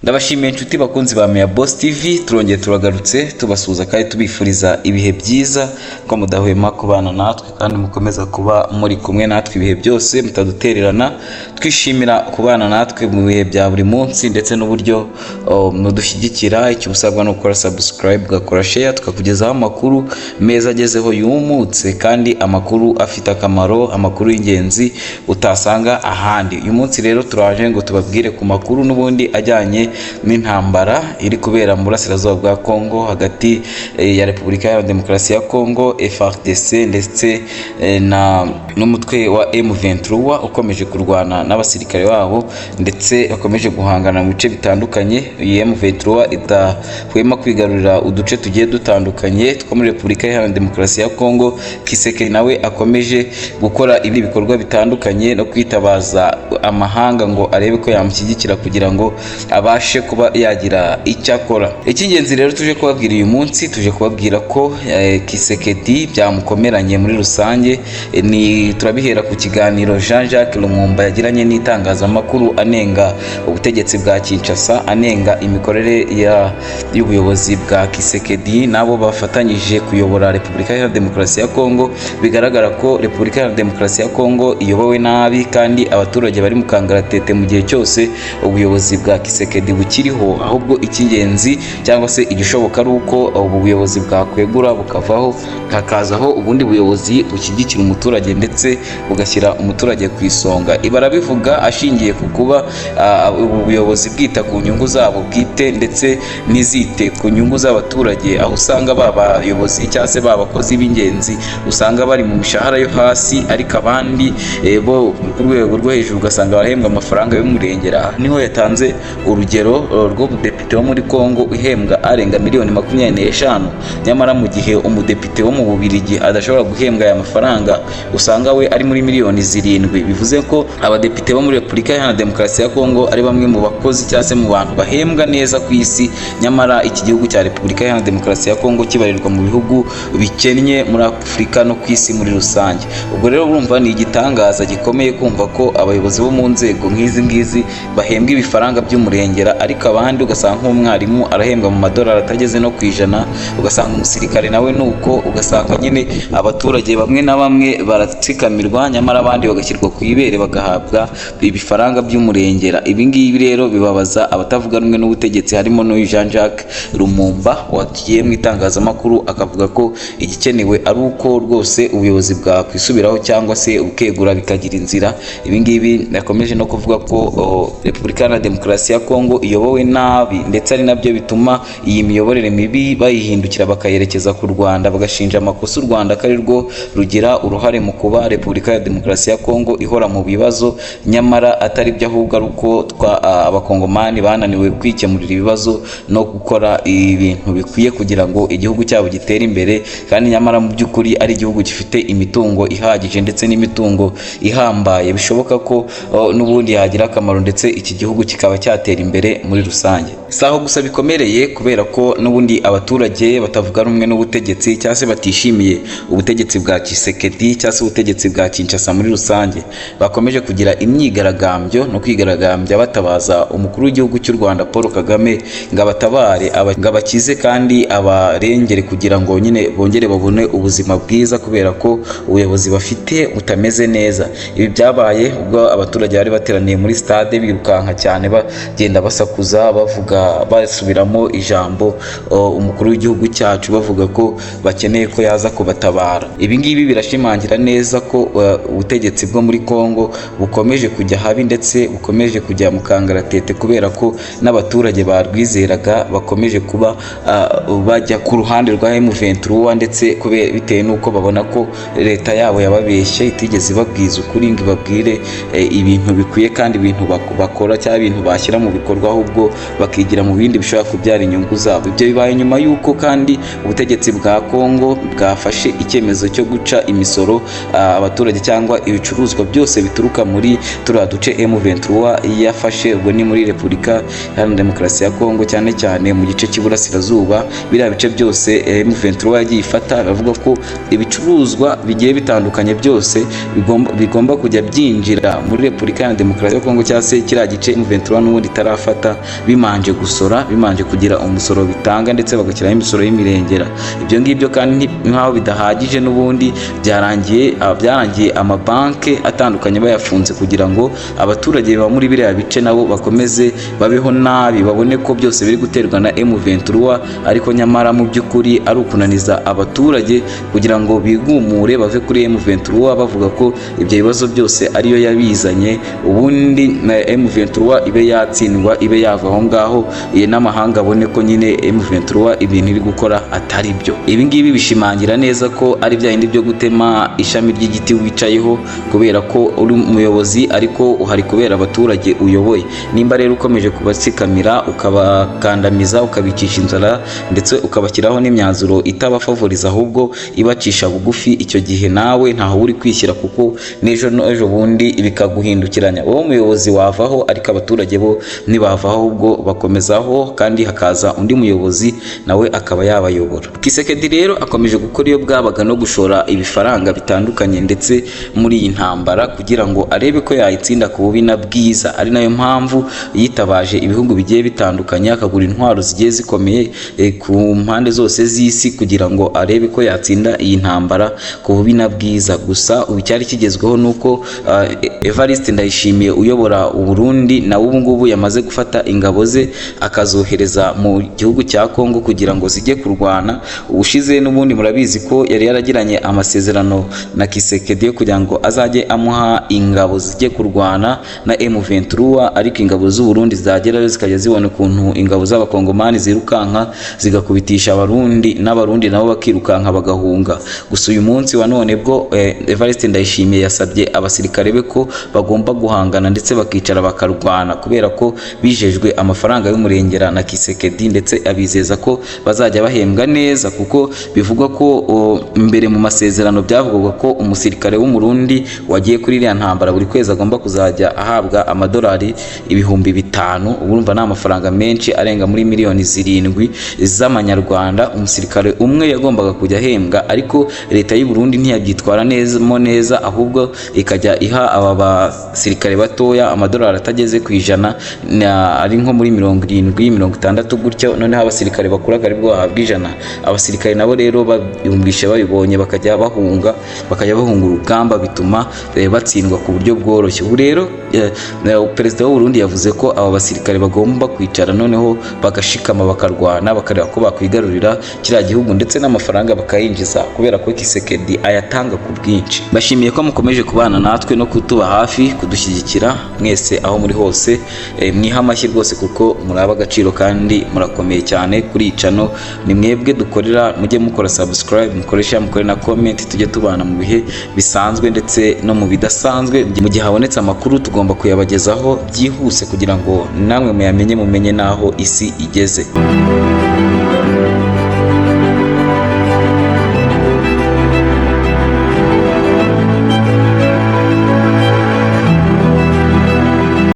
Ndabashimiye inshuti bakunzi ba Meya Boss TV, turongeye turagarutse tubasuhuza kandi tubifuriza ibihe byiza ko mudahwema kubana natwe kandi mukomeza kuba muri kumwe natwe ibihe byose mutadutererana. Twishimira kubana natwe mu bihe bya buri munsi ndetse n'uburyo mudushyigikira. Icyo usabwa no gukora subscribe, gakora share, tukakugezaho amakuru meza agezeho yumutse kandi amakuru afite akamaro, amakuru y'ingenzi utasanga ahandi. Uyu munsi rero turaje ngo tubabwire ku makuru n'ubundi ajyanye n'intambara iri kubera mu burasirazuba bwa Kongo hagati ya Repubulika ya Demokarasi ya Kongo FARDC ndetse n'umutwe wa M23 ukomeje kurwana n'abasirikare babo ndetse bakomeje guhangana mu bice bitandukanye. Iyi M23 idahwema kwigarurira uduce tugiye dutandukanye two muri Repubulika ya Demokarasi ya Kongo. Kisekedi nawe akomeje gukora ibi bikorwa bitandukanye no kwitabaza amahanga ngo arebe ko yamushyigikira kugira ngo abashe kuba yagira icyo akora. Icy'ingenzi rero tuje kubabwira uyu munsi, tuje kubabwira ko Kisekedi byamukomeranye muri rusange. Turabihera ku kiganiro Jean-Jacques Lumumba yagiranye n'itangazamakuru anenga ubutegetsi bwa Kinshasa, anenga imikorere y'ubuyobozi bwa Kisekedi nabo bafatanyije kuyobora Repubulika ya Demokarasi ya Kongo. Bigaragara ko Repubulika ya Demokarasi ya Kongo iyobowe nabi kandi abaturage bari mu kangaratete mu gihe cyose ubuyobozi bwa Kisekedi bukiriho. Ahubwo icy'ingenzi cyangwa se igishoboka ari uko ubu buyobozi bwakwegura bukavaho hakazaho ubundi buyobozi bushyigikira umuturage ndetse bugashyira umuturage ku isonga. Barabivuga ashingiye ku kuba ubu buyobozi bwita ku nyungu zabo bwite ndetse n'izite ku nyungu z'abaturage, aho usanga babayobozi cyangwa se babakozi b'ingenzi usanga bari mu mishahara yo hasi, ariko abandi bo ku rwego rwo hejuru ugasanga barahembwa amafaranga y'umurengera. Niho yatanze urugero rw'umudepite wo muri Kongo uhembwa arenga miliyoni 25, nyamara mu gihe umudepite wo mu Bubiligi adashobora guhembwa aya mafaranga usanga we ari muri miliyoni 7. Bivuze ko abadepite bo muri Repubulika ya Demokarasi ya Kongo ari bamwe mu bakozi cyangwa se mu bantu bahembwa neza ku isi, nyamara iki gihugu cya Repubulika ya Demokarasi ya Kongo kibarirwa mu bihugu bikennye muri Afurika no ku isi muri rusange. Ubwo rero urumva ni igitangaza gikomeye kumva ko abayobozi bo mu nzego nk'izi ngizi bahembwa ibifaranga by'umurengera, ariko abandi ugasanga nk'umwarimu arahembwa mu madolari atageze no ku ijana, ugasanga umusirikare nawe nuko, ugasanga nyine abaturage bamwe na bamwe baratsikamirwa nyamara abandi bagashyirwa ku ibere bagahabwa ibifaranga by'umurengera. Ibi ngibi rero bibabaza abatavuga rumwe n'ubutegetsi, harimo n'uyu Jean-Jacques Lumumba wagiye mu itangazamakuru akavuga ko igikenewe ari uko rwose ubuyobozi bwakwisubiraho cyangwa se ukegura bikagira inzira. Ibi ngibi yakomeje no kuvuga ko Repubulika ya Demokarasi ya Kongo iyobowe nabi ndetse ari nabyo bituma iyi miyoborere mibi bayihindukira bakayerekeza ku Rwanda, bagashinja amakosa u Rwanda ko ari rwo rugira uruhare mu kuba Repubulika ya Demokarasi ya Kongo ihora mu bibazo, nyamara atari byo, ahubwo ari uko abakongomani bananiwe kwikemurira ibibazo no gukora ibintu bikwiye kugira ngo igihugu cyabo gitere imbere, kandi nyamara mu by'ukuri ari igihugu gifite imitungo ihagije ndetse n'imitungo ihambaye bishoboka ko n'ubundi yagira akamaro ndetse iki gihugu kikaba cyatera imbere muri rusange. Saho gusa bikomereye kubera ko n'ubundi abaturage batavuga rumwe n'ubutegetsi cyangwa se batishimiye ubutegetsi bwa Kisekedi cyangwa se ubutegetsi bwa Kinshasa muri rusange bakomeje kugira imyigaragambyo no kwigaragambya batabaza umukuru w'igihugu cy'u Rwanda Paul Kagame ngo abatabare, ngo abakize kandi abarengere kugira ngo nyine bongere babone ubuzima bwiza kubera ko ubuyobozi bafite butameze neza. Ibi byabaye ubwo abaturage bari bateraniye muri stade birukanka cyane bagenda basakuza bavuga, basubiramo ijambo umukuru w'igihugu cyacu bavuga ko bakeneye ko yaza kubatabara. Ibi ngibi birashimangira neza ko ubutegetsi bwo muri Kongo bukomeje kujya habi ndetse bukomeje kujya mu kangaratete kubera ko n'abaturage barwizeraga bakomeje kuba bajya ku ruhande rwa M23 ndetse bitewe n'uko babona ko leta yabo yababeshye itigeze ibabwiza ukuri ngo ibabwire ibintu bikwiye kandi ibintu bakora cyangwa ibintu bashyira mu bikorwa, ahubwo bakigira mu bindi bishobora kubyara inyungu zabo. Ibyo bibaye nyuma y'uko kandi ubutegetsi bwa Kongo bwafashe icyemezo cyo guca imisoro abaturage cyangwa ibicuruzwa byose bituruka muri turiya duce M23 yafashe. Ubwo ni muri Repubulika ya Demokarasi ya Kongo cyane cyane mu gice cy'iburasirazuba. Biriya bice byose M23 yagiye ifata, bavuga ko ibicuruzwa bigiye bitandukanye byose bigomba kujya byinjira muri Repubulika ya Demokarasi ya Kongo cyangwa se kiriya gice M23 n'ubundi itarafata gufata bimanje gusora, bimanje kugira umusoro bitanga ndetse bagashyiraho imisoro y'imirengera. Ibyo ngibyo kandi nk'aho bidahagije n'ubundi byarangiye amabanki atandukanye bayafunze kugira ngo abaturage baba muri biriya bice nabo bakomeze babeho nabi, babone ko byose biri guterwa na M23, ariko nyamara mu by'ukuri ari ukunaniza abaturage kugira ngo bigumure bave kuri M23 bavuga ko ibyo bibazo byose ariyo yabizanye, ubundi na M23 ibe yatsindwa, ibe yava aho ngaho n'amahanga abone ko nyine M23 ibintu iri gukora atari byo. Ibi ngibi bishimangira neza ko ari bya bindi byo gutema ishami ry'igiti wicayeho kubera ko uri umuyobozi ariko uhari kubera abaturage uyoboye. Nimba rero ukomeje kubatsikamira ukabakandamiza ukabicisha inzara ndetse ukabashyiraho n'imyanzuro itabafavoriza ahubwo ibacisha bugufi, icyo gihe nawe ntaho uri kwishyira kuko n'ejo bundi bikaguhindukiranya. Wowe umuyobozi wavaho ariko abaturage bo ntibavaho ahubwo bakomezaho kandi hakaza undi muyobozi nawe akaba yabayobora. Kisekedi rero akomeje gukora iyo bwabaga no gushora ibifaranga bitandukanye ndetse muri iyi ntambara kugira ngo arebe ko yayitsinda ku bubi na bwiza, ari nayo mpamvu yitabaje ibihugu bigiye bitandukanye akagura intwaro zigiye zikomeye ku mpande zose z'isi kugira ngo arebe ko yatsinda iyi ntambara ku bubi na bwiza. Gusa ubu cyari kigezweho nuko Evariste Ndayishimiye uyobora Burundi na ubu ngubu yamaze gufata ingabo ze akazohereza mu gihugu cya Kongo kugira ngo zijye kurwana. Ubushize n'ubundi murabizi ko yari yaragiranye amasezerano na Kisekedi kugira ngo azajye amuha ingabo zijye kurwana na M23, ariko ingabo z'u Burundi zagerayo zikajya zibona ukuntu ingabo z'abakongomani zirukanka zigakubitisha abarundi n'abarundi nabo bakirukanka bagahunga. Gusa uyu munsi wa none bwo Evariste Ndayishimiye yasabye abasirikare be ko bagomba guhangana ndetse bakicara bakarwana kubera ko bijejwe amafaranga y'umurengera na Kisekedi, ndetse abizeza ko bazajya bahembwa neza kuko bivugwa ko mbere mu masezerano byavugaga ko umusirikare w'umurundi wagiye kuri iriya ntambara buri kwezi agomba kuzajya ahabwa amadolari 5,000. Urumva ni amafaranga menshi arenga muri miliyoni 7 z'amanyarwanda umusirikare umwe yagombaga kujya ahembwa, ariko leta y'u Burundi ntiyabyitwara neza ahubwo ikajya iha aba basirikare batoya amadolari atageze ku 100, ari nko muri 70-60 gutyo, noneho abasirikare bakuraga aribwo bahabwa 100. Abasirikare nabo rero bayumvishe babibonye bakajya bahunga urugamba, bituma batsindwa ku buryo bworoshye. Ubu rero perezida w'u Burundi yavuze ko aba basirikare bagomba kwicara noneho bagashikama bakarwana bakareba ko bakwigarurira kiriya gihugu ndetse n'amafaranga bakayinjiza kubera ko Kisekedi ayatanga ku bwinshi. Bashimiye ko mukomeje kubana natwe no kutuba hafi kudushyigikira mwese aho muri hose, mwiha amashyi rwose kuko muraba agaciro kandi murakomeye cyane kuri iyi channel. Ni mwebwe dukorera, mujye mukora subscribe, mukore na comment, tujye tubana mu bihe bisanzwe ndetse no mu bidasanzwe. Mu gihe habonetse amakuru tugomba kuyabagezaho byihuse kugira ngo namwe mumenye naho isi igeze.